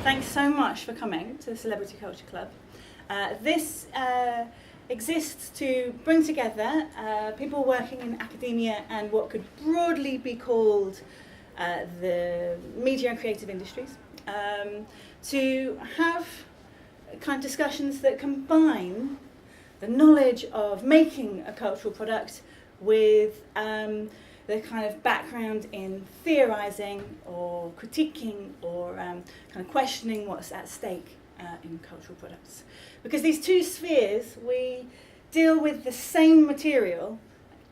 Thanks so much for coming to the Celebrity Culture Club. This exists to bring together people working in academia and what could broadly be called the media and creative industries, to have kind of discussions that combine the knowledge of making a cultural product with the kind of background in theorising or critiquing or kind of questioning what's at stake in cultural products. Because these two spheres, we deal with the same material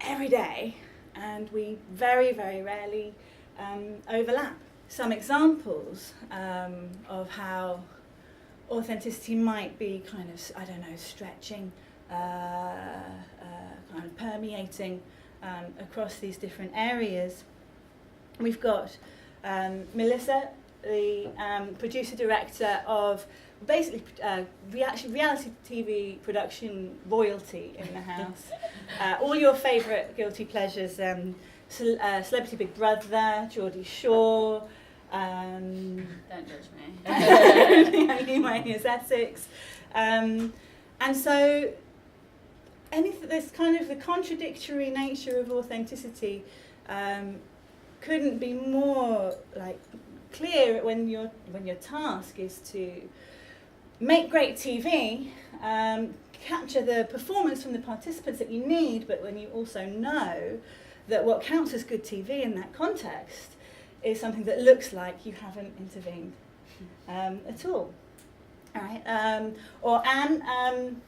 every day and we very, very rarely overlap. Some examples of how authenticity might be kind of, I don't know, stretching, kind of permeating across these different areas. We've got Melissa, the producer-director of basically reality TV production royalty in the house. All your favourite guilty pleasures, Celebrity Big Brother, Geordie Shore, don't judge me. Anyway, is Essex. And so this kind of the contradictory nature of authenticity couldn't be more like clear when your task is to make great TV, capture the performance from the participants that you need, but when you also know that what counts as good TV in that context is something that looks like you haven't intervened at all. All right. Or Anne,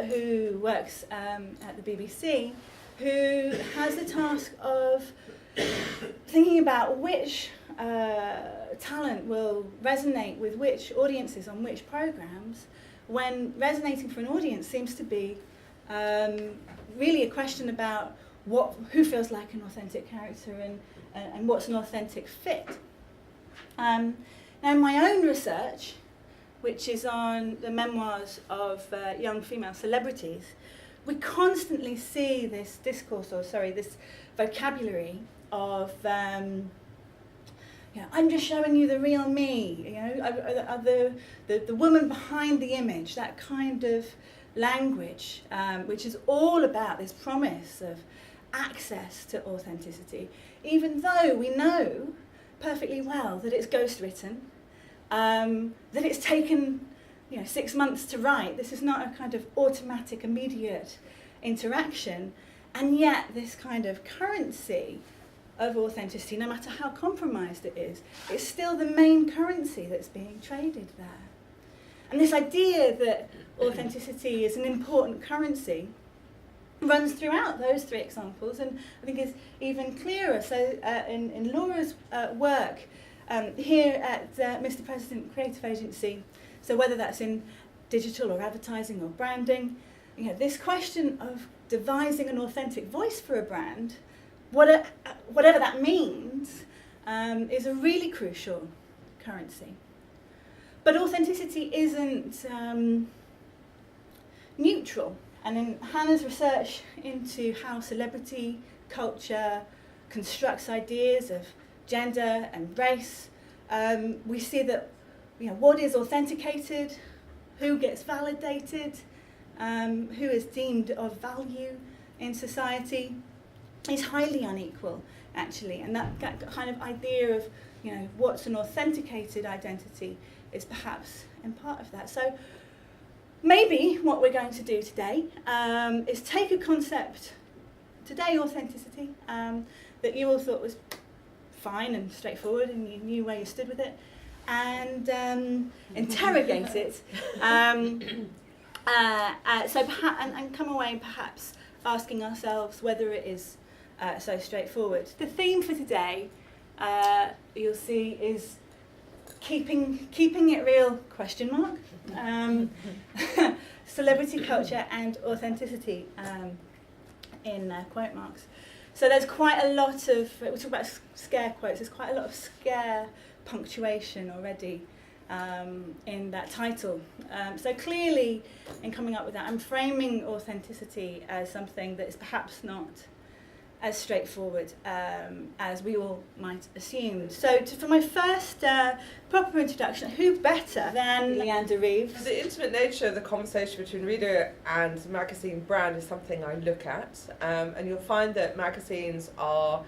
who works at the BBC, who has the task of thinking about which talent will resonate with which audiences on which programmes, when resonating for an audience seems to be really a question about who feels like an authentic character and what's an authentic fit. Now, in my own research, which is on the memoirs of young female celebrities, we constantly see this this vocabulary of, I'm just showing you the real me, the woman behind the image, that kind of language, which is all about this promise of access to authenticity, even though we know perfectly well that it's ghostwritten, that it's taken 6 months to write. This is not a kind of automatic, immediate interaction, and yet this kind of currency of authenticity, no matter how compromised it is, it's still the main currency that's being traded there. And this idea that authenticity is an important currency runs throughout those three examples, and I think is even clearer. So in Laura's work here at Mr. President Creative Agency, so whether that's in digital or advertising or branding, this question of devising an authentic voice for a brand, whatever that means, is a really crucial currency. But authenticity isn't neutral. And in Hannah's research into how celebrity culture constructs ideas of gender and race, we see that what is authenticated, who gets validated, who is deemed of value in society, is highly unequal, actually. And that kind of idea of what's an authenticated identity is perhaps in part of that. So maybe what we're going to do today is take a concept, today authenticity, that you all thought was fine and straightforward and you knew where you stood with it, and interrogate it. So perhaps, and come away perhaps asking ourselves whether it is so straightforward. The theme for today, you'll see, is keeping it real, ? Celebrity culture and authenticity, in quote marks. So there's quite a lot of, we talk about scare quotes, there's quite a lot of scare punctuation already in that title. So clearly, in coming up with that, I'm framing authenticity as something that is perhaps not as straightforward as we all might assume. So for my first proper introduction, who better than Leander Reeves? The intimate nature of the conversation between reader and magazine brand is something I look at, and you'll find that magazines are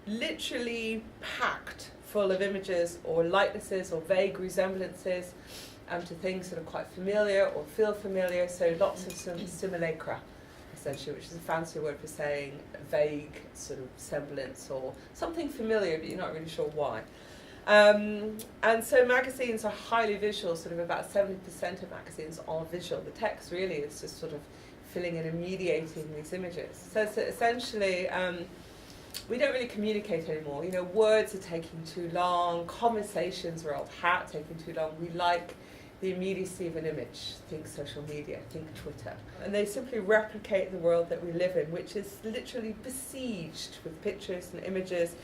literally packed full of images or likenesses or vague resemblances to things that are quite familiar or feel familiar, so lots of simulacra, essentially, which is a fancy word for saying a vague sort of semblance or something familiar but you're not really sure why. And so magazines are highly visual, sort of about 70% of magazines are visual. The text really is just sort of filling in and mediating these images. So essentially, we don't really communicate anymore. You know, words are taking too long, conversations are old hat, taking too long. We like the immediacy of an image. Think social media, think Twitter. And they simply replicate the world that we live in, which is literally besieged with pictures and images,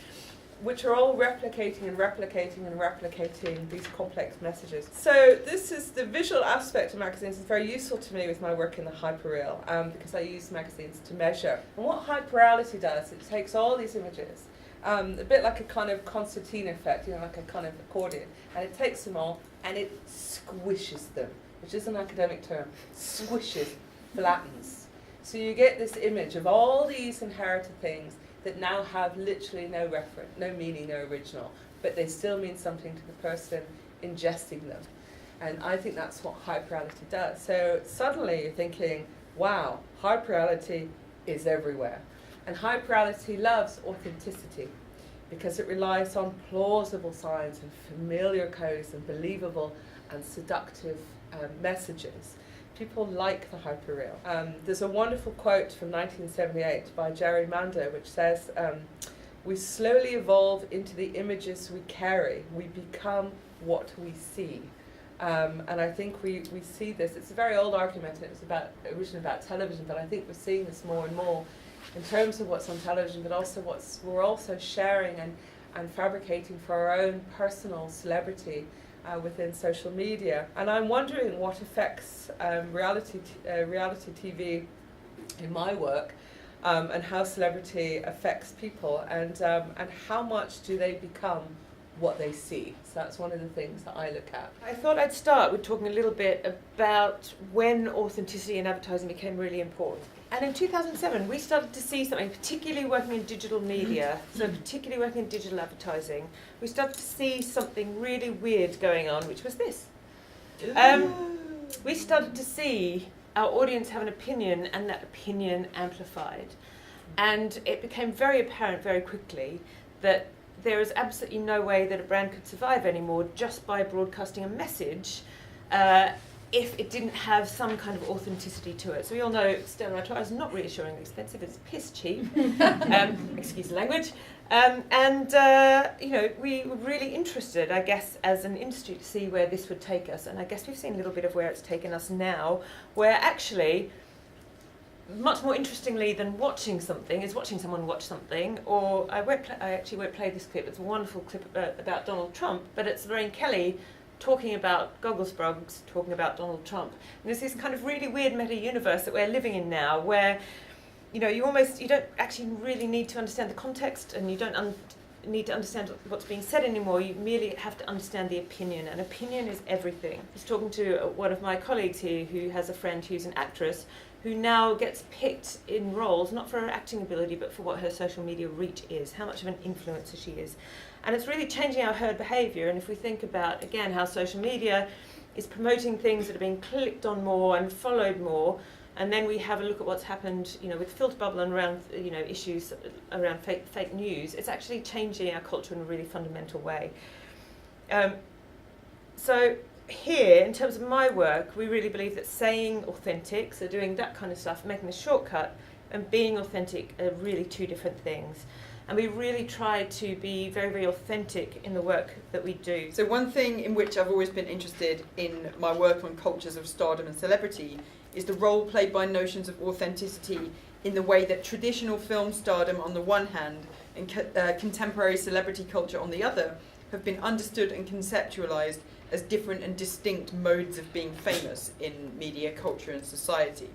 which are all replicating and replicating and replicating these complex messages. So this is the visual aspect of magazines is very useful to me with my work in the hyperreal, because I use magazines to measure. And what hyperreality does, it takes all these images, a bit like a kind of concertina effect, you know, like a kind of accordion, and it takes them all and it squishes them, which is an academic term, squishes, flattens. So you get this image of all these inherited things that now have literally no reference, no meaning, no original, but they still mean something to the person ingesting them. And I think that's what hyperreality does. So suddenly you're thinking, wow, hyperreality is everywhere. And hyperreality loves authenticity because it relies on plausible signs and familiar codes and believable and seductive messages. People like the hyperreal. There's a wonderful quote from 1978 by Jerry Mando which says, we slowly evolve into the images we carry. We become what we see. And I think we see this. It's a very old argument, and it was originally about television, but I think we're seeing this more and more in terms of what's on television, but also we're also sharing and fabricating for our own personal celebrity within social media. And I'm wondering what affects reality TV in my work, and how celebrity affects people, and how much do they become what they see. So that's one of the things that I look at. I thought I'd start with talking a little bit about when authenticity in advertising became really important. And in 2007, we started to see something, particularly working in digital media, so particularly working in digital advertising, we started to see something really weird going on, which was this. We started to see our audience have an opinion, and that opinion amplified. And it became very apparent very quickly that there is absolutely no way that a brand could survive anymore just by broadcasting a message if it didn't have some kind of authenticity to it. So we all know Stella Artois is not reassuringly expensive, it's piss cheap, excuse the language. You know, we were really interested, I guess, as an industry to see where this would take us. And I guess we've seen a little bit of where it's taken us now, where actually, much more interestingly than watching something is watching someone watch something. Or I actually won't play this clip. It's a wonderful clip about Donald Trump, but it's Lorraine Kelly talking about Gogglesbrugs, talking about Donald Trump. And there's this kind of really weird meta-universe that we're living in now, where you don't actually really need to understand the context, and you don't need to understand what's being said anymore. You merely have to understand the opinion, and opinion is everything. I was talking to one of my colleagues here who has a friend who's an actress who now gets picked in roles, not for her acting ability, but for what her social media reach is, how much of an influencer she is. And it's really changing our herd behaviour. And if we think about, again, how social media is promoting things that are being clicked on more and followed more, and then we have a look at what's happened, with filter bubble and around, issues around fake news, it's actually changing our culture in a really fundamental way. So here, in terms of my work, we really believe that saying authentic, so doing that kind of stuff, making a shortcut, and being authentic are really two different things. And we really try to be very, very authentic in the work that we do. So one thing in which I've always been interested in my work on cultures of stardom and celebrity is the role played by notions of authenticity in the way that traditional film stardom on the one hand and contemporary celebrity culture on the other have been understood and conceptualized as different and distinct modes of being famous in media, culture and society.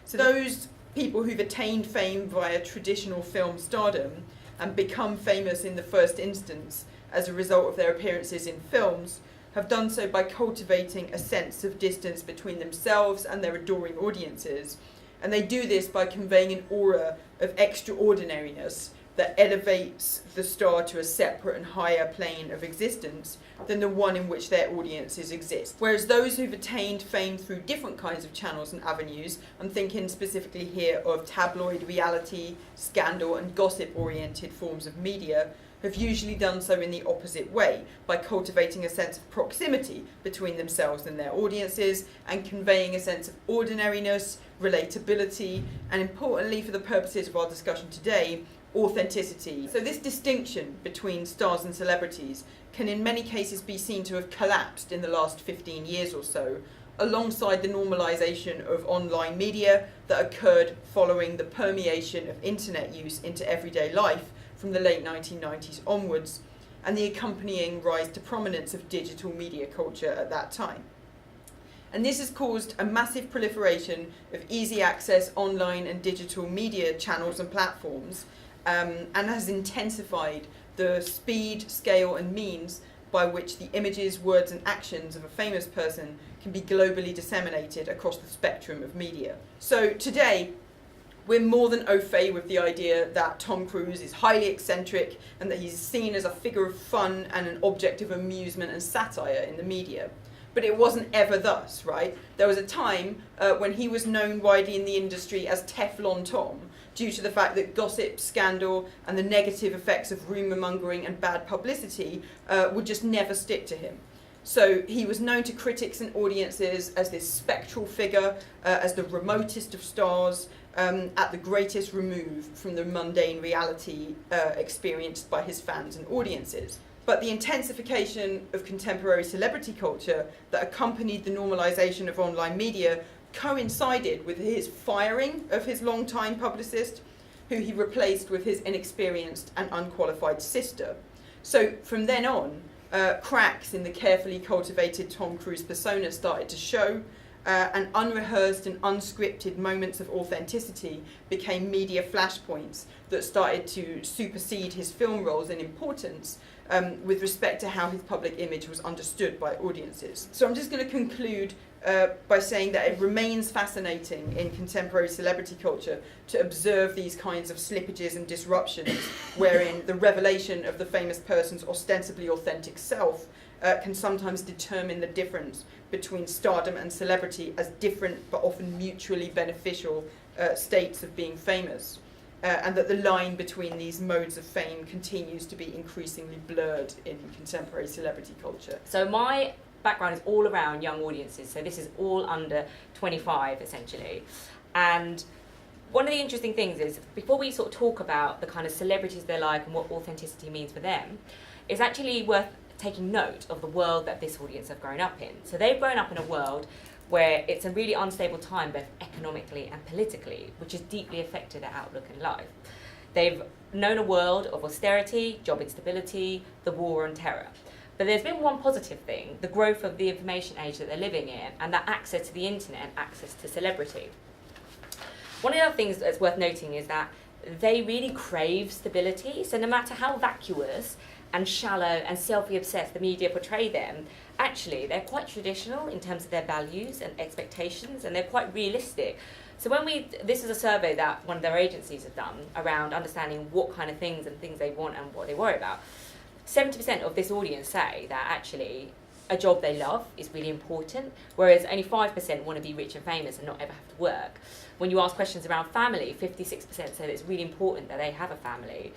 So those people who've attained fame via traditional film stardom and become famous in the first instance as a result of their appearances in films have done so by cultivating a sense of distance between themselves and their adoring audiences. And they do this by conveying an aura of extraordinariness that elevates the star to a separate and higher plane of existence than the one in which their audiences exist. Whereas those who've attained fame through different kinds of channels and avenues, I'm thinking specifically here of tabloid reality, scandal and gossip-oriented forms of media, have usually done so in the opposite way, by cultivating a sense of proximity between themselves and their audiences and conveying a sense of ordinariness, relatability, and importantly for the purposes of our discussion today, authenticity. So this distinction between stars and celebrities can in many cases be seen to have collapsed in the last 15 years or so, alongside the normalisation of online media that occurred following the permeation of internet use into everyday life from the late 1990s onwards, and the accompanying rise to prominence of digital media culture at that time. And this has caused a massive proliferation of easy access online and digital media channels and platforms, and has intensified the speed, scale and means by which the images, words and actions of a famous person can be globally disseminated across the spectrum of media. So today, we're more than au fait with the idea that Tom Cruise is highly eccentric and that he's seen as a figure of fun and an object of amusement and satire in the media. But it wasn't ever thus, right? There was a time when he was known widely in the industry as Teflon Tom, due to the fact that gossip, scandal, and the negative effects of rumour mongering and bad publicity would just never stick to him. So he was known to critics and audiences as this spectral figure, as the remotest of stars, at the greatest remove from the mundane reality experienced by his fans and audiences. But the intensification of contemporary celebrity culture that accompanied the normalisation of online media coincided with his firing of his longtime publicist, who he replaced with his inexperienced and unqualified sister. So from then on, cracks in the carefully cultivated Tom Cruise persona started to show, and unrehearsed and unscripted moments of authenticity became media flashpoints that started to supersede his film roles in importance with respect to how his public image was understood by audiences. So I'm just going to conclude by saying that it remains fascinating in contemporary celebrity culture to observe these kinds of slippages and disruptions wherein the revelation of the famous person's ostensibly authentic self can sometimes determine the difference between stardom and celebrity as different but often mutually beneficial states of being famous. And that the line between these modes of fame continues to be increasingly blurred in contemporary celebrity culture. So my background is all around young audiences, so this is all under 25 essentially. And one of the interesting things is, before we sort of talk about the kind of celebrities they're like and what authenticity means for them, it's actually worth taking note of the world that this audience have grown up in. So they've grown up in a world where it's a really unstable time both economically and politically, which has deeply affected their outlook in life. They've known a world of austerity, job instability, the war on terror. But there's been one positive thing, the growth of the information age that they're living in, and that access to the internet and access to celebrity. One of the other things that's worth noting is that they really crave stability, so no matter how vacuous and shallow and selfie-obsessed the media portray them, actually they're quite traditional in terms of their values and expectations, and they're quite realistic. So this is a survey that one of their agencies have done around understanding what kind of things they want and what they worry about. 70% of this audience say that actually a job they love is really important, whereas only 5% want to be rich and famous and not ever have to work. When you ask questions around family, 56% say that it's really important that they have a family,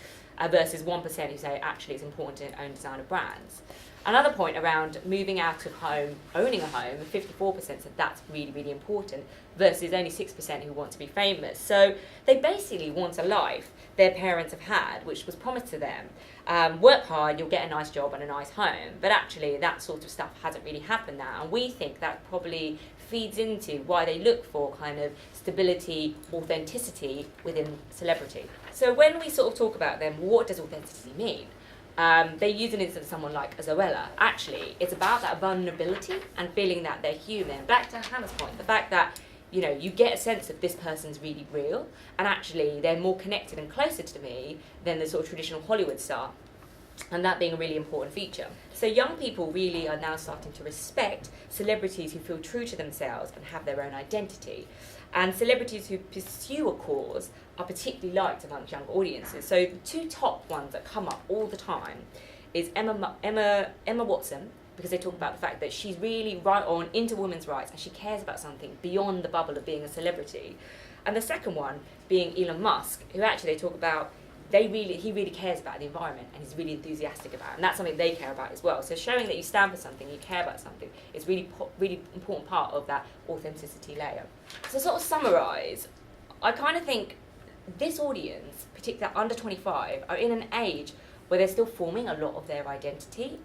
versus 1% who say actually it's important to own designer brands. Another point around moving out of home, owning a home, 54% said that's really, really important, versus only 6% who want to be famous. So they basically want a life their parents have had, which was promised to them. Work hard, you'll get a nice job and a nice home. But actually that sort of stuff hasn't really happened now. And we think that probably feeds into why they look for kind of stability, authenticity within celebrity. So when we sort of talk about them, what does authenticity mean? They use an instance of someone like Zoella. Actually, it's about that vulnerability and feeling that they're human. Back to Hannah's point, the fact that you know, you get a sense of this person's really real, and actually they're more connected and closer to me than the sort of traditional Hollywood star. And that being a really important feature. So young people really are now starting to respect celebrities who feel true to themselves and have their own identity. And celebrities who pursue a cause are particularly liked amongst young audiences. So the two top ones that come up all the time is Emma Watson, because they talk about the fact that she's really right on into women's rights and she cares about something beyond the bubble of being a celebrity. And the second one being Elon Musk, who actually they talk about he really cares about the environment and he's really enthusiastic about it, and that's something they care about as well. So showing that you stand for something, you care about something, is really important part of that authenticity layer. So sort of summarise, I kind of think this audience, particularly under 25, are in an age where they're still forming a lot of their identity,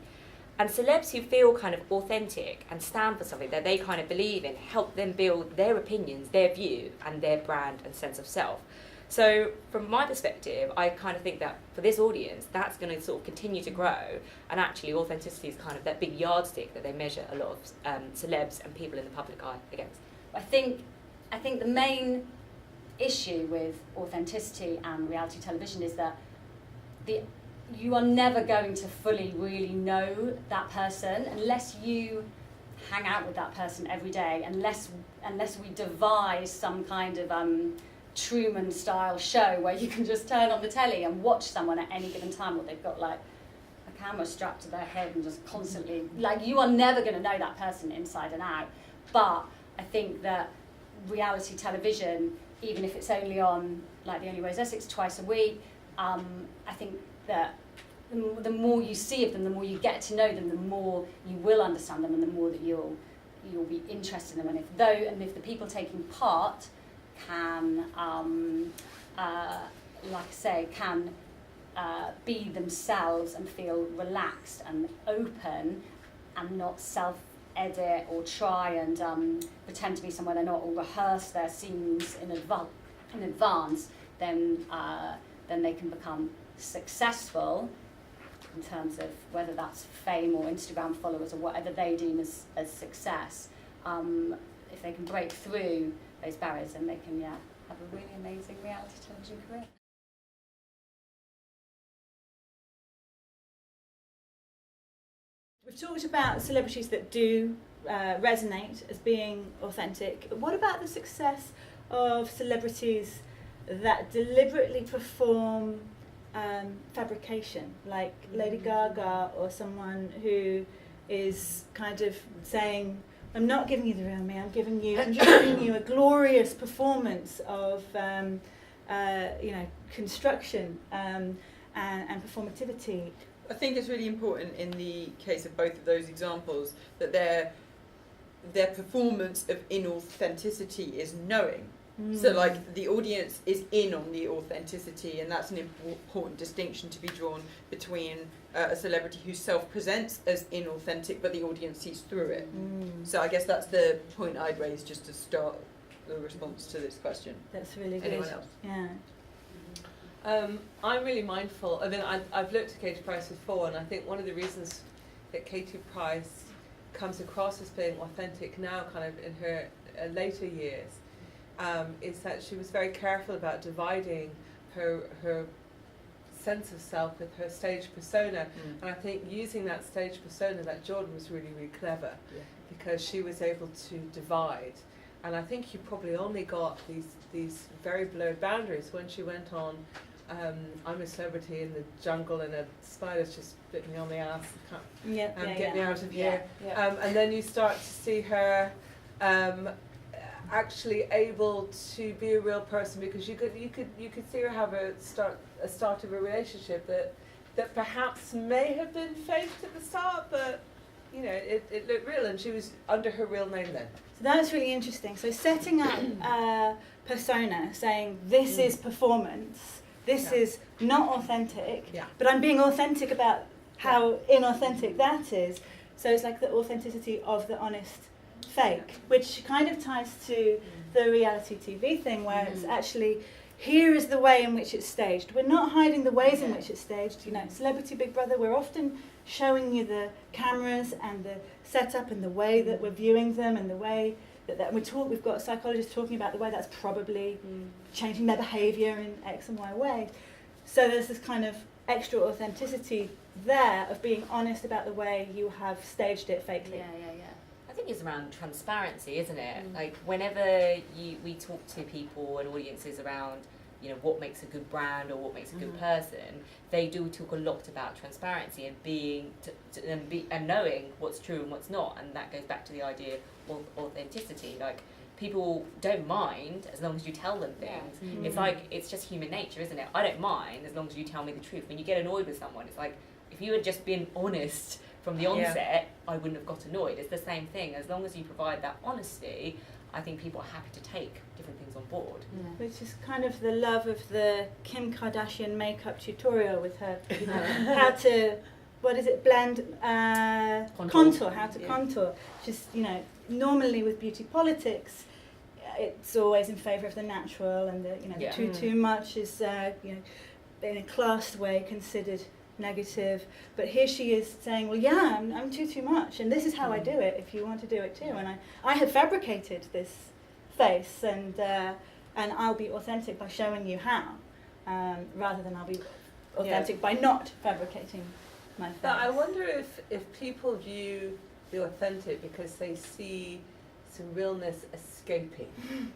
and celebs who feel kind of authentic and stand for something that they kind of believe in help them build their opinions, their view and their brand and sense of self. So from my perspective, I kind of think that for this audience, that's going to sort of continue to grow, and actually authenticity is kind of that big yardstick that they measure a lot of celebs and people in the public eye against. I think the main issue with authenticity and reality television is that you are never going to fully really know that person unless you hang out with that person every day, unless we devise some kind of Truman-style show where you can just turn on the telly and watch someone at any given time, or they've got like a camera strapped to their head and just constantly, like, you are never going to know that person inside and out. But I think that reality television, even if it's only on, like The Only Way is Essex, twice a week, I think that the more you see of them, the more you get to know them, the more you will understand them, and the more that you'll be interested in them. And if the people taking part can, like I say, can be themselves and feel relaxed and open and not self-edit or try and pretend to be someone they're not, or rehearse their scenes in advance, then they can become successful in terms of whether that's fame or Instagram followers or whatever they deem as success. If they can break through those barriers, then they can have a really amazing reality television career. We've talked about celebrities that do resonate as being authentic. What about the success of celebrities that deliberately perform fabrication, like Lady Gaga, or someone who is kind of saying, I'm not giving you the real me, I'm giving you a glorious performance of construction and performativity. I think it's really important in the case of both of those examples that their performance of inauthenticity is knowing. So like the audience is in on the authenticity, and that's an important distinction to be drawn between a celebrity who self-presents as inauthentic but the audience sees through it. So I guess that's the point I'd raise just to start the response to this question. That's really good. Anyone else? Yeah. I'm really mindful. I mean, I've looked at Katie Price before, and I think one of the reasons that Katie Price comes across as being authentic now, kind of in her later years, is that she was very careful about dividing her sense of self with her stage persona. And I think using that stage persona, that Jordan was really, really clever, because she was able to divide. And I think you probably only got these very blurred boundaries when she went on I'm a Celebrity in the Jungle and a spider's just bit me on the ass, get me out of here. And then you start to see her actually able to be a real person, because you could see her have a start of a relationship that perhaps may have been faked at the start, but you know it looked real, and she was under her real name then. So that's really interesting. So setting up a persona, saying this is performance, this is not authentic, but I'm being authentic about how inauthentic that is. So it's like the authenticity of the honest fake, which kind of ties to the reality TV thing, where it's actually, here is the way in which it's staged. We're not hiding the ways in which it's staged. You know, Celebrity Big Brother, we're often showing you the cameras and the setup and the way that we're viewing them and the way we've got psychologists talking about the way that's probably changing their behaviour in X and Y way. So there's this kind of extra authenticity there of being honest about the way you have staged it fakely. Yeah. I think it's around transparency, isn't it? Like whenever we talk to people and audiences around, what makes a good brand or what makes a good person, they do talk a lot about transparency and and knowing what's true and what's not, and that goes back to the idea of authenticity. Like people don't mind as long as you tell them things. It's just human nature, isn't it? I don't mind as long as you tell me the truth. When you get annoyed with someone, it's like if you had just been honest from the onset, I wouldn't have got annoyed. It's the same thing. As long as you provide that honesty, I think people are happy to take different things on board. Which is kind of the love of the Kim Kardashian makeup tutorial with her, how to, blend, contour, how to contour. Just, normally with beauty politics, it's always in favour of the natural, and too much is, in a classed way considered negative. But here she is saying, well, yeah, I'm too much, and this is how I do it if you want to do it too. And I have fabricated this face, and I'll be authentic by showing you how, rather than I'll be authentic by not fabricating my face. But I wonder if people view the authentic because they see some realness escaping.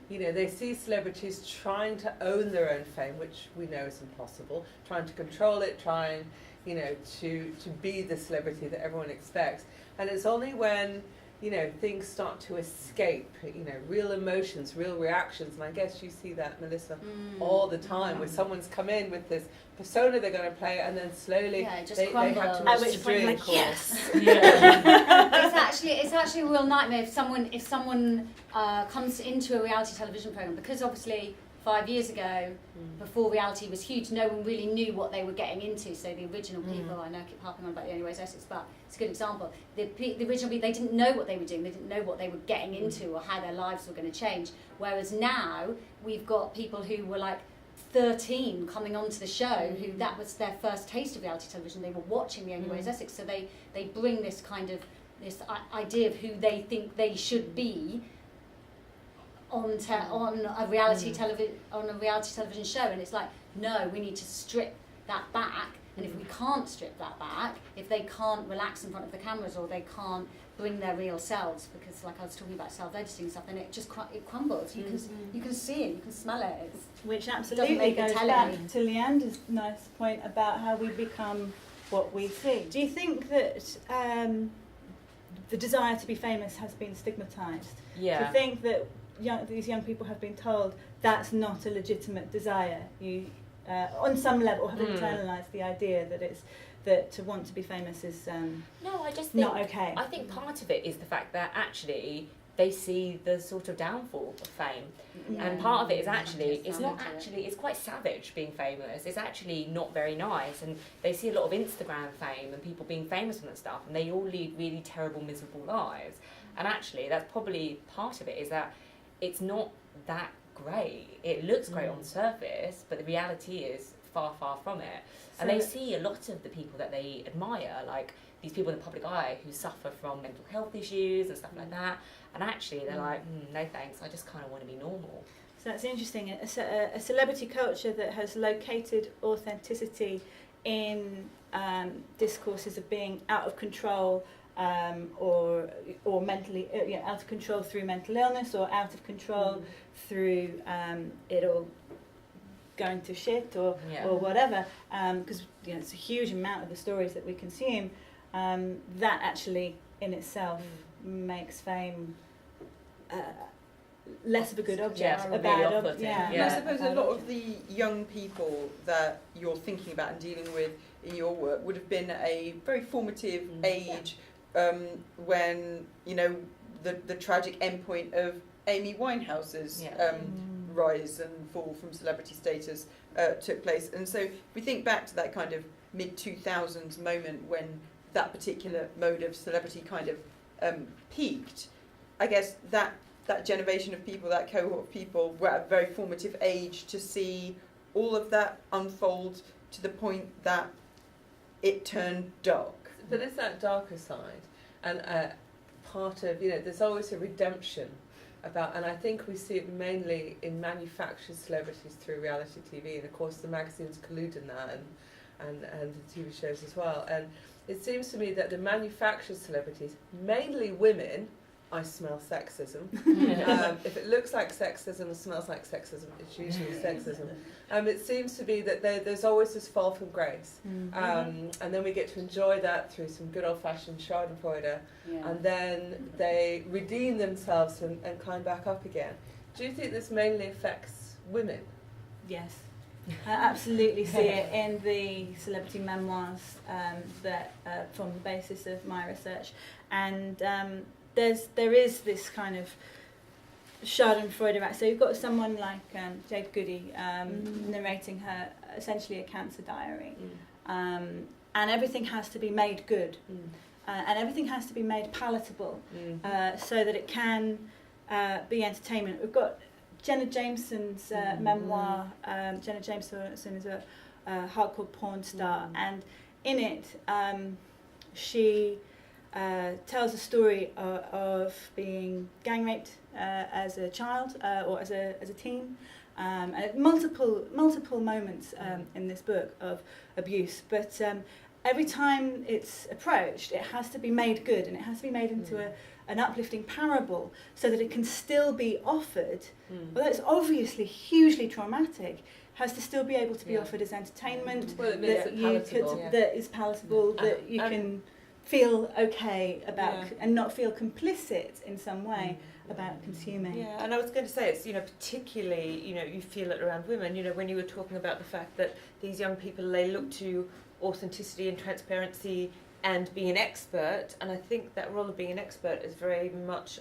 They see celebrities trying to own their own fame, which we know is impossible, trying to control it, trying to be the celebrity that everyone expects. And it's only when things start to escape, real emotions, real reactions, and I guess you see that, Melissa, all the time, where someone's come in with this persona they're going to play, and then slowly they have to at which point string like, yes. It's actually a real nightmare if someone comes into a reality television program, because obviously 5 years ago, before reality was huge, no one really knew what they were getting into. So the original people, I know I keep harping on about the Only Way is Essex, but it's a good example. The original people, they didn't know what they were doing, they didn't know what they were getting into or how their lives were going to change. Whereas now, we've got people who were like 13 coming onto the show, who that was their first taste of reality television. They were watching the Only Way is Essex, so they bring this kind of, this idea of who they think they should be on a reality television show, and it's like, no, we need to strip that back. And if we can't strip that back, if they can't relax in front of the cameras, or they can't bring their real selves, because like I was talking about self-editing stuff, then it just it crumbles. You can see it, you can smell it. Which absolutely goes back to Leander's nice point about how we become what we see. Do you think that the desire to be famous has been stigmatised? Do you think that these young people have been told that's not a legitimate desire? You, on some level, have internalised the idea that to want to be famous is I just think, not okay. I think part of it is the fact that actually they see the sort of downfall of fame, and part of it is actually it's quite savage being famous. It's actually not very nice, and they see a lot of Instagram fame and people being famous from that stuff, and they all lead really terrible, miserable lives. And actually, that's probably part of it, is that it's not that great. It looks great on the surface, but the reality is far, far from it. And they see a lot of the people that they admire, like these people in the public eye who suffer from mental health issues and stuff like that. And actually, they're like, no thanks, I just kind of want to be normal. So that's interesting. A celebrity culture that has located authenticity in discourses of being out of control, or mentally out of control through mental illness, or out of control through it all going to shit or whatever, because it's a huge amount of the stories that we consume, that actually in itself makes fame less of a good object, a bad object. And I suppose a lot of the young people that you're thinking about and dealing with in your work would have been a very formative age, when the tragic endpoint of Amy Winehouse's rise and fall from celebrity status took place. And so if we think back to that kind of mid-2000s moment when that particular mode of celebrity kind of peaked, I guess that generation of people, that cohort of people, were at a very formative age to see all of that unfold to the point that it turned dark. But it's that darker side, and part of there's always a redemption about, and I think we see it mainly in manufactured celebrities through reality TV, and of course the magazines collude in that, and the TV shows as well. And it seems to me that the manufactured celebrities, mainly women, I smell sexism. If it looks like sexism and smells like sexism, it's usually sexism. It seems to be that there's always this fall from grace. And then we get to enjoy that through some good old-fashioned schadenfreude. And then they redeem themselves and climb back up again. Do you think this mainly affects women? Yes. I absolutely see it in the celebrity memoirs that form the basis of my research. And there is this kind of schadenfreude act. So you've got someone like Jade Goody narrating her essentially a cancer diary, and everything has to be made good, and everything has to be made palatable, so that it can be entertainment. We've got Jenna Jameson's memoir. Jenna Jameson is a hardcore porn star, and in it she tells a story of being gang raped as a child or as a teen, and multiple moments in this book of abuse. But every time it's approached, it has to be made good, and it has to be made into an uplifting parable, so that it can still be offered. Although it's obviously hugely traumatic, has to still be able to be offered as entertainment that is palatable, that you can feel okay about and not feel complicit in some way about consuming. Yeah, and I was going to say it's, particularly, you feel it around women, when you were talking about the fact that these young people, they look to authenticity and transparency and being an expert, and I think that role of being an expert is very much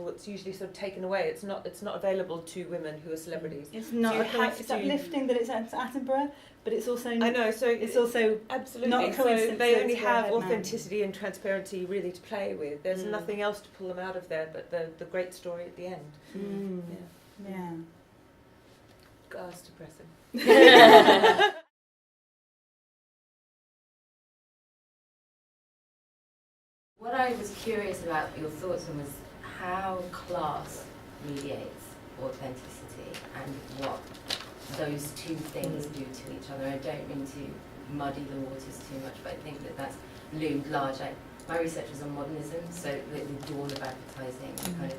it's usually sort of taken away. It's not available to women who are celebrities. It's not. It's uplifting that it's at Attenborough, but it's also. I know. So it's also absolutely not a coincidence. So they only have authenticity and transparency really to play with. There's nothing else to pull them out of there but the great story at the end. Yeah. God, that's depressing. What I was curious about your thoughts on was how class mediates authenticity and what those two things do to each other. I don't mean to muddy the waters too much, but I think that that's loomed large. My research was on modernism, so the dawn of advertising, kind of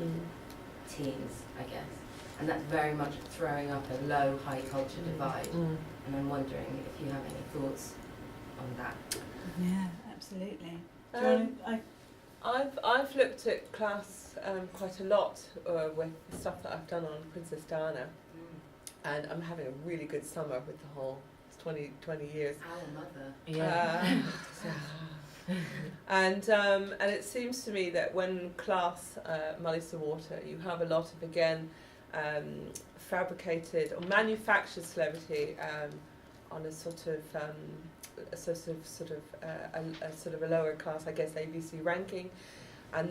teens, I guess. And that's very much throwing up a low-high culture divide. And I'm wondering if you have any thoughts on that. Yeah, absolutely. I've looked at class quite a lot with the stuff that I've done on Princess Diana, and I'm having a really good summer with the whole 20 years. Our mother. Yeah. And it seems to me that when class muddies the water, you have a lot of, again, fabricated or manufactured celebrity on a sort of a lower class, I guess, ABC ranking, and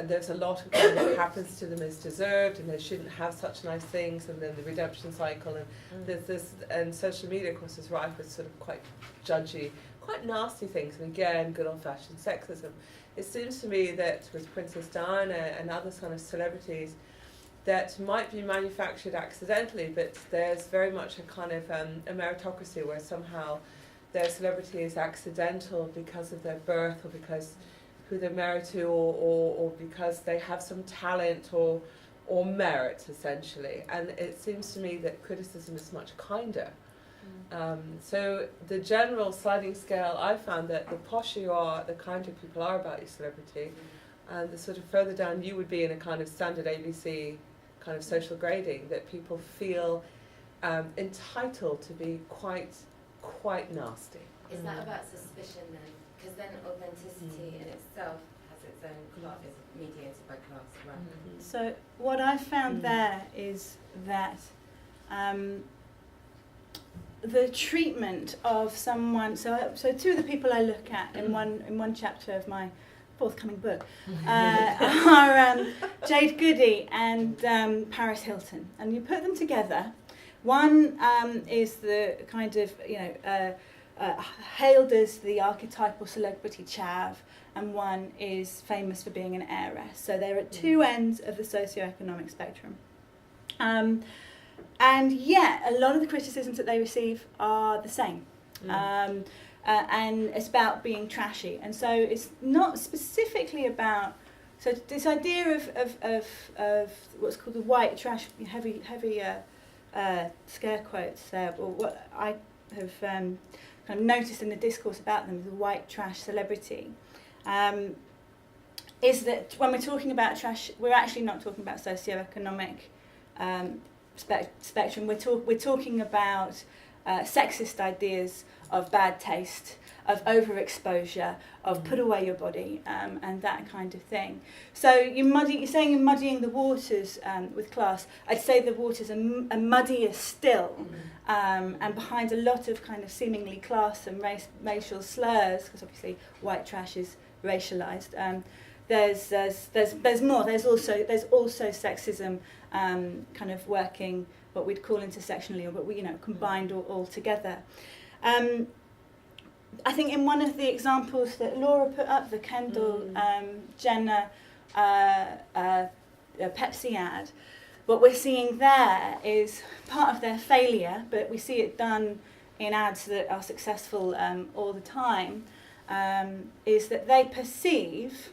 there's a lot of what happens to them is deserved, and they shouldn't have such nice things, and then the redemption cycle, and there's this, and social media, of course, is rife with sort of quite judgy, quite nasty things, and again, good old-fashioned sexism. It seems to me that with Princess Diana and other kind of celebrities, that might be manufactured accidentally, but there's very much a kind of a meritocracy where somehow their celebrity is accidental because of their birth, or because who they're married to, or because they have some talent or merit, essentially. And it seems to me that criticism is much kinder. So the general sliding scale, I found that the posher you are, the kinder people are about your celebrity, and the sort of further down you would be in a kind of standard ABC kind of social grading, that people feel entitled to be quite nasty. Is that about suspicion then? Because then authenticity in itself has its own class, is mediated by class, right? So what I found there is that the treatment of someone. So two of the people I look at in one chapter of my forthcoming book are Jade Goody and Paris Hilton, and you put them together. One is the kind of hailed as the archetypal celebrity chav, and one is famous for being an heiress. So they're at two ends of the socioeconomic spectrum. And yet, a lot of the criticisms that they receive are the same. And it's about being trashy. And so it's not specifically about, so this idea of what's called the white trash, heavy scare quotes, or what I have kind of noticed in the discourse about them, the white trash celebrity, is that when we're talking about trash, we're actually not talking about socioeconomic spectrum. We're talking about sexist ideas of bad taste, of overexposure, of put away your body, and that kind of thing. So you're saying you're muddying the waters with class. I'd say the waters are muddier still, and behind a lot of kind of seemingly class and racial slurs, because obviously white trash is racialised. There's more. There's also sexism, kind of working what we'd call intersectionally, or combined all together. I think in one of the examples that Laura put up, the Kendall Jenner Pepsi ad, what we're seeing there is part of their failure, but we see it done in ads that are successful all the time, is that they perceive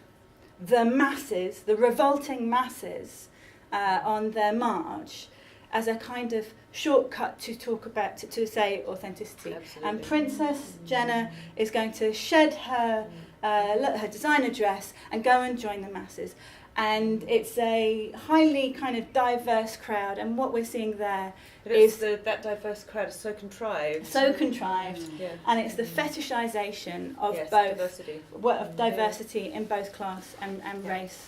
the masses, the revolting masses on their march, as a kind of shortcut to talk about, to say authenticity. Absolutely. And Princess Jenner is going to shed her designer dress and go and join the masses. And it's a highly kind of diverse crowd, and what we're seeing there is that diverse crowd is so contrived. Yeah. And it's the fetishization of both diversity in both class and race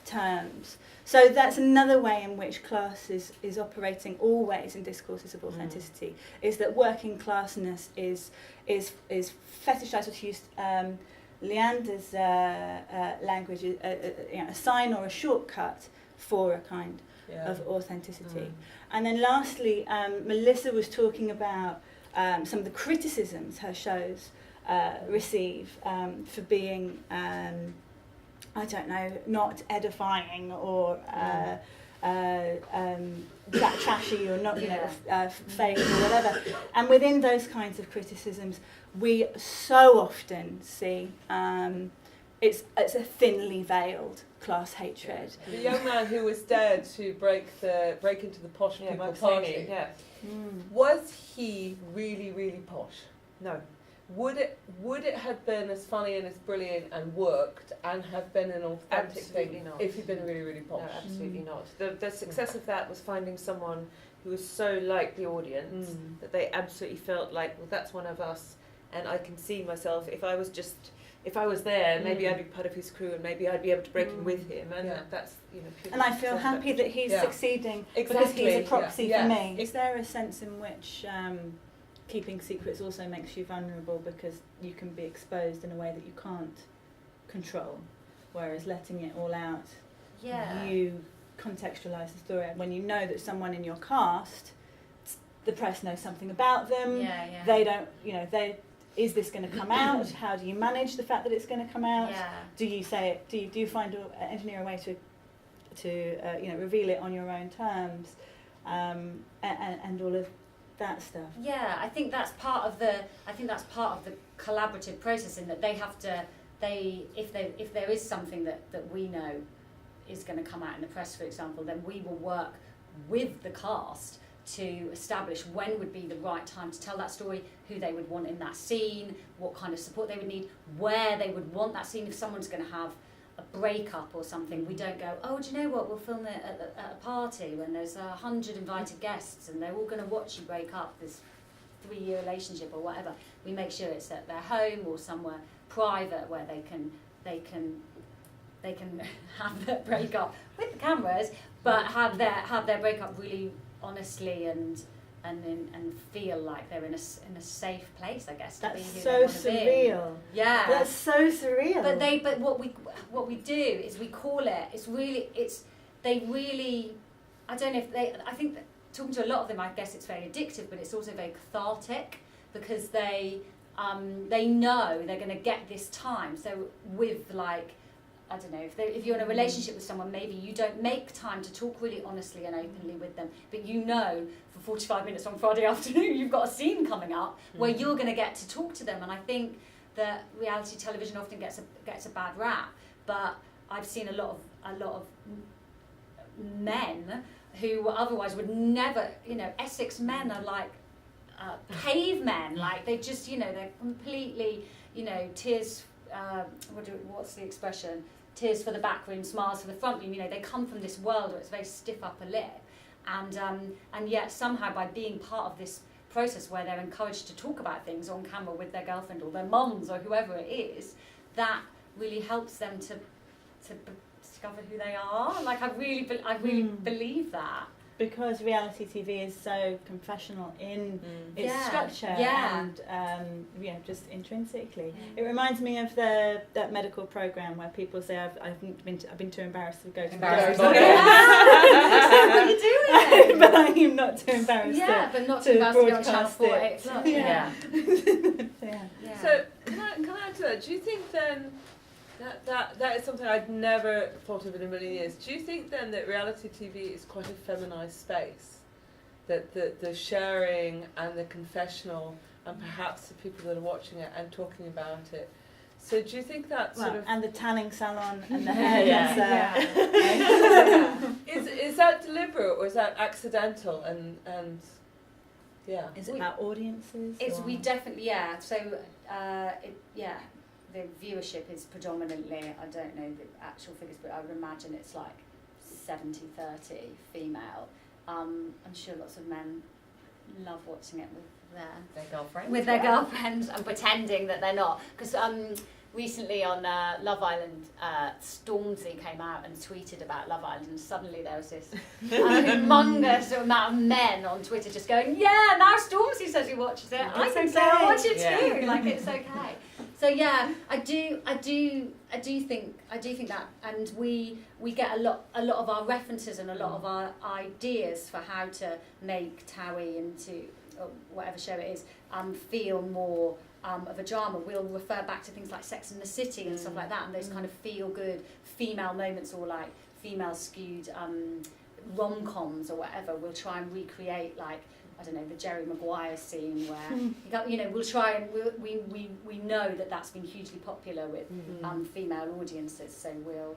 terms. So that's another way in which class is operating always in discourses of authenticity, is that working classness is fetishized, or to use Leander's language, a sign or a shortcut for a kind of authenticity. And then lastly, Melissa was talking about some of the criticisms her shows receive for being I don't know, not edifying or trashy or not, fake or whatever. And within those kinds of criticisms, we so often see it's a thinly veiled class hatred. The young man who was dared to break into the posh people party. Was he really, really posh? No. Would it have been as funny and as brilliant and worked and have been an authentic thing if he'd been really, really posh? No, absolutely not. The success of that was finding someone who was so like the audience that they absolutely felt like, well, that's one of us, and I can see myself. If I was there, maybe I'd be part of his crew, and maybe I'd be able to break in with him, and that's and I feel happy that he's succeeding because he's a proxy for me. Is there a sense in which keeping secrets also makes you vulnerable because you can be exposed in a way that you can't control, whereas letting it all out, you contextualise the story. When you know that someone in your cast, the press knows something about them, they don't, is this going to come out? How do you manage the fact that it's going to come out? Do you say it? Do you find engineer a way to reveal it on your own terms, and all of that stuff? I think that's part of the collaborative process, in that they have to, if there is something that we know is going to come out in the press, for example, then we will work with the cast to establish when would be the right time to tell that story, who they would want in that scene, what kind of support they would need, where they would want that scene. If someone's going to have a breakup or something, we don't go, oh, do you know what, we'll film it at a party when there's 100 invited guests and they're all going to watch you break up this 3-year relationship or whatever. We make sure it's at their home or somewhere private where they can have their breakup with the cameras, but have their breakup really honestly and feel like they're in a safe place, I guess. To That's be who so they want to surreal. be. Yeah, that's so surreal. But what we do is we call it. They really. I don't know if they. I think that talking to a lot of them, I guess it's very addictive, but it's also very cathartic. because they know they're going to get this time. So with like, I don't know, if you're in a relationship with someone, maybe you don't make time to talk really honestly and openly with them, but you know for 45 minutes on Friday afternoon you've got a scene coming up where you're going to get to talk to them. And I think that reality television often gets a bad rap, but I've seen a lot of men who otherwise would never, Essex men are like cavemen, like they just, they're completely, tears, what's the expression? Tears for the back room, smiles for the front room. They come from this world where it's very stiff upper lip, and yet somehow by being part of this process where they're encouraged to talk about things on camera with their girlfriend or their mums or whoever it is, that really helps them to discover who they are. Like I really believe that. Because reality TV is so confessional in its structure and just intrinsically. It reminds me of that medical program where people say I've been too embarrassed to go to the doctor. What you're doing. But I am not too embarrassed. Yeah, but not too embarrassed to be on Channel 4 at 8 o'clock. Yeah. So can I add to that? Do you think then that is something I'd never thought of in a million years. Do you think then that reality TV is quite a feminized space? That the sharing and the confessional and perhaps the people that are watching it and talking about it. So do you think that and the tanning salon and the hairdresser. Is that deliberate or is that accidental and Is it about audiences? We definitely So the viewership is predominantly, I don't know the actual figures, but I would imagine it's like 70-30 female. I'm sure lots of men love watching it with their girlfriends and pretending that they're not. Because recently on Love Island, Stormzy came out and tweeted about Love Island, and suddenly there was this humongous amount of men on Twitter just going, yeah, now Stormzy says he watches it. I can say I watch it too. Like it's okay. So yeah, I do think that, and we get a lot of our references and a lot of our ideas for how to make Towie into whatever show it is feel more of a drama. We'll refer back to things like Sex and the City and stuff like that, and those kind of feel good female moments, or like female skewed rom-coms or whatever. We'll try and recreate, like, I don't know, the Jerry Maguire scene where we'll try and we know that that's been hugely popular with female audiences, so we'll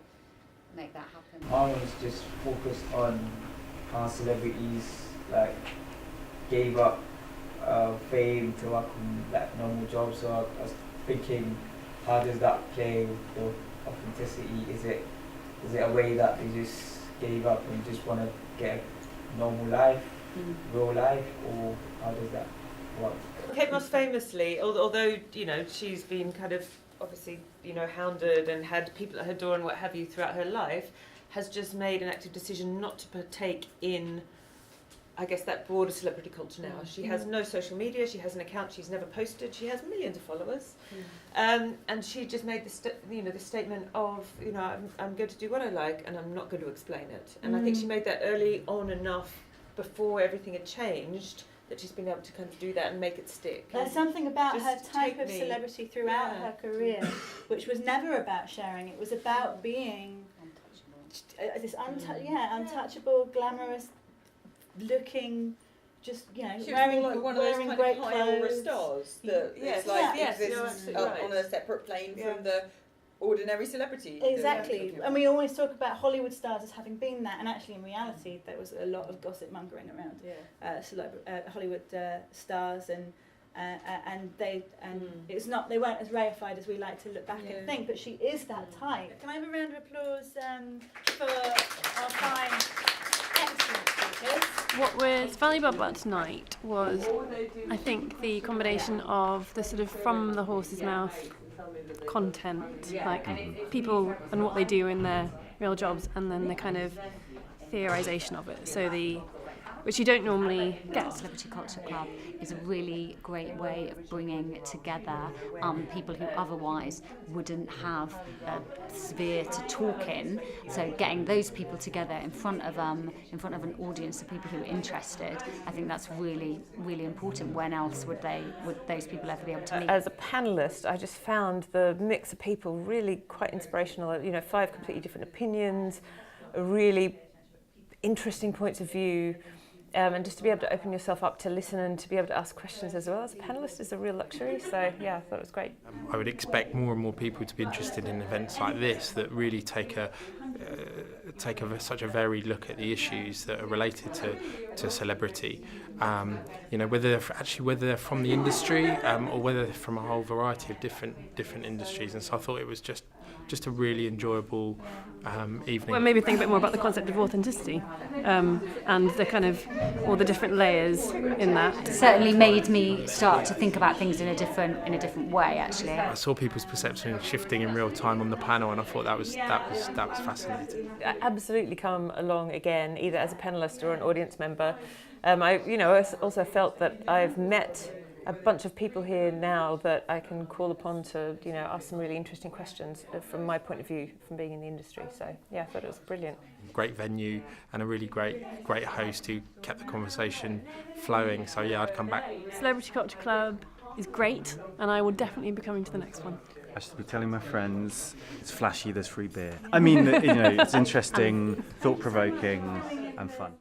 make that happen. I was just focused on how celebrities like gave up fame to work on like normal jobs. So I was thinking, how does that play with the authenticity? Is it a way that they just gave up and just want to get a normal life? Real life, or how does that work? Kate Moss famously, although she's been kind of obviously hounded and had people at her door and what have you throughout her life, has just made an active decision not to partake in, I guess, that broader celebrity culture now. She has no social media, she has an account she's never posted, she has millions of followers, and she just made this statement of I'm going to do what I like and I'm not going to explain it. And I think she made that early on enough before everything had changed that she's been able to kind of do that and make it stick. There's something about her type of celebrity throughout her career, which was never about sharing. It was about being this untouchable, glamorous looking, just wearing like one of those kind great of high aura clothes. Stars that exists on a separate plane from the ordinary celebrity. Exactly, and we always talk about Hollywood stars as having been that, and actually in reality there was a lot of gossip mongering around Hollywood stars, and it's not, they weren't as reified as we like to look back and think, but she is that type. Can I have a round of applause for our fine, excellent speakers? What was valuable about tonight was, I think, the combination of the sort of from the horse's mouth content, like people and what they do in their real jobs, and then the kind of theorisation of it. So the which you don't normally get. Celebrity Culture Club is a really great way of bringing together people who otherwise wouldn't have a sphere to talk in. So getting those people together in front of an audience of people who are interested, I think that's really, really important. When else would those people ever be able to meet? As a panellist, I just found the mix of people really quite inspirational. You know, 5 completely different opinions, really interesting points of view. And just to be able to open yourself up to listen and to be able to ask questions as well as a panellist is a real luxury. So yeah, I thought it was great. I would expect more and more people to be interested in events like this that really take such a varied look at the issues that are related to celebrity. You know, whether they're from the industry or whether they're from a whole variety of different industries. And so I thought it was just a really enjoyable evening. Well, maybe think a bit more about the concept of authenticity and the kind of all the different layers in that. It certainly made me start to think about things in a different way. Actually, I saw people's perception shifting in real time on the panel, and I thought that was fascinating. Absolutely come along again, either as a panellist or an audience member. I also felt that I've met a bunch of people here now that I can call upon to, ask some really interesting questions from my point of view from being in the industry. So yeah, I thought it was brilliant. Great venue and a really great host who kept the conversation flowing. So yeah, I'd come back. Celebrity Culture Club is great, and I will definitely be coming to the next one. I should be telling my friends it's flashy, there's free beer. I mean, it's interesting, thought-provoking and fun.